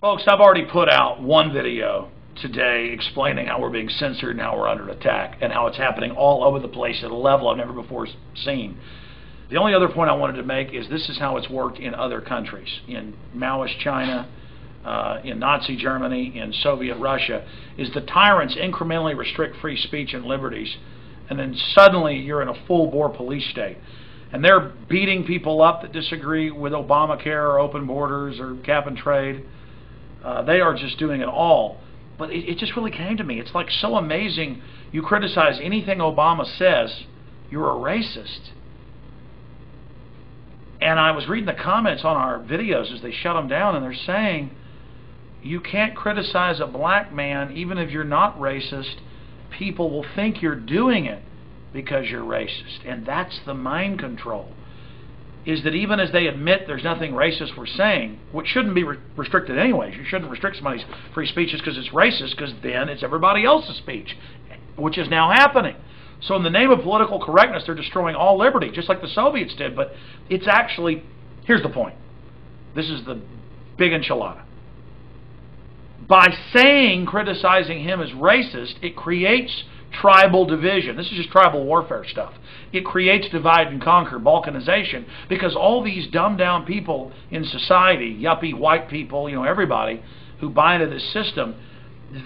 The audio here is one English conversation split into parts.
Folks, I've already put out one video today explaining how we're being censored and how we're under attack and how it's happening all over the place at a level I've never before seen. The only other point I wanted to make is this is how it's worked in other countries. In Maoist China, in Nazi Germany, in Soviet Russia, is the tyrants incrementally restrict free speech and liberties, and then suddenly you're in a full-bore police state. And they're beating people up that disagree with Obamacare or open borders or cap and trade. They are just doing it all. But it just really came to me. It's like so amazing. You criticize anything Obama says, you're a racist. And I was reading the comments on our videos as they shut them down, and they're saying, you can't criticize a black man even if you're not racist. People will think you're doing it because you're racist. And that's the mind control. Is that even as they admit there's nothing racist we're saying, which shouldn't be restricted anyways. You shouldn't restrict somebody's free speech just because it's racist, because then it's everybody else's speech, which is now happening. So in the name of political correctness, they're destroying all liberty, just like the Soviets did. But it's actually, here's the point. This is the big enchilada. By criticizing him as racist, it creates tribal division. This is just tribal warfare stuff. It creates divide and conquer, balkanization, because all these dumbed down people in society, yuppie white people, everybody who buy into this system,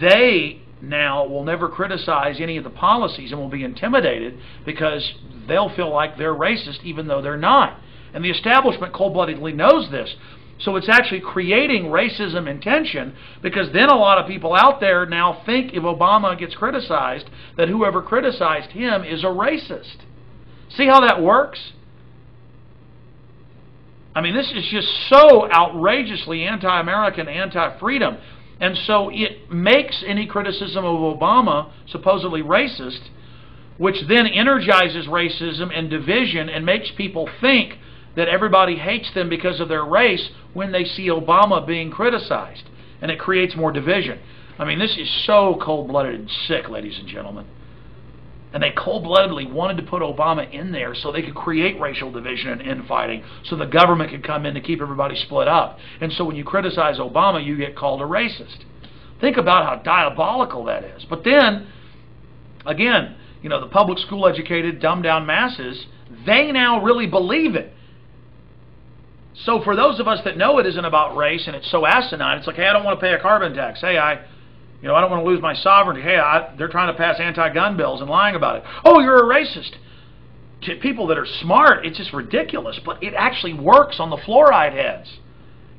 they now will never criticize any of the policies and will be intimidated because they'll feel like they're racist even though they're not. And the establishment cold-bloodedly knows this. So it's actually creating racism and tension, because then a lot of people out there now think if Obama gets criticized, that whoever criticized him is a racist. See how that works? I mean, this is just so outrageously anti-American, anti-freedom. And so it makes any criticism of Obama supposedly racist, which then energizes racism and division and makes people think that everybody hates them because of their race when they see Obama being criticized. And it creates more division. I mean, this is so cold-blooded and sick, ladies and gentlemen. And they cold-bloodedly wanted to put Obama in there so they could create racial division and infighting, so the government could come in to keep everybody split up. And so when you criticize Obama, you get called a racist. Think about how diabolical that is. But then, again, the public school educated, dumbed-down masses, they now really believe it. So for those of us that know it isn't about race and it's so asinine, it's like, hey, I don't want to pay a carbon tax. Hey, I don't want to lose my sovereignty. Hey, they're trying to pass anti-gun bills and lying about it. Oh, you're a racist. To people that are smart, it's just ridiculous. But it actually works on the fluoride heads.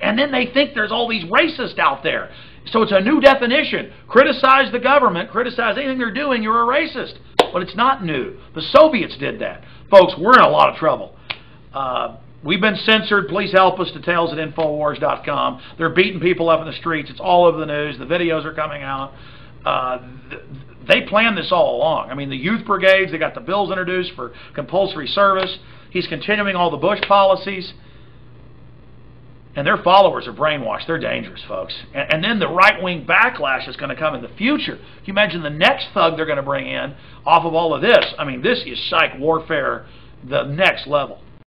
And then they think there's all these racists out there. So it's a new definition. Criticize the government, criticize anything they're doing, you're a racist. But it's not new. The Soviets did that. Folks, we're in a lot of trouble. We've been censored. Please help us. Details@infowars.com. They're beating people up in the streets. It's all over the news. The videos are coming out. They planned this all along. I mean, the youth brigades, they got the bills introduced for compulsory service. He's continuing all the Bush policies. And their followers are brainwashed. They're dangerous, folks. And then the right-wing backlash is going to come in the future. Can you imagine the next thug they're going to bring in off of all of this? I mean, this is psych warfare, the next level.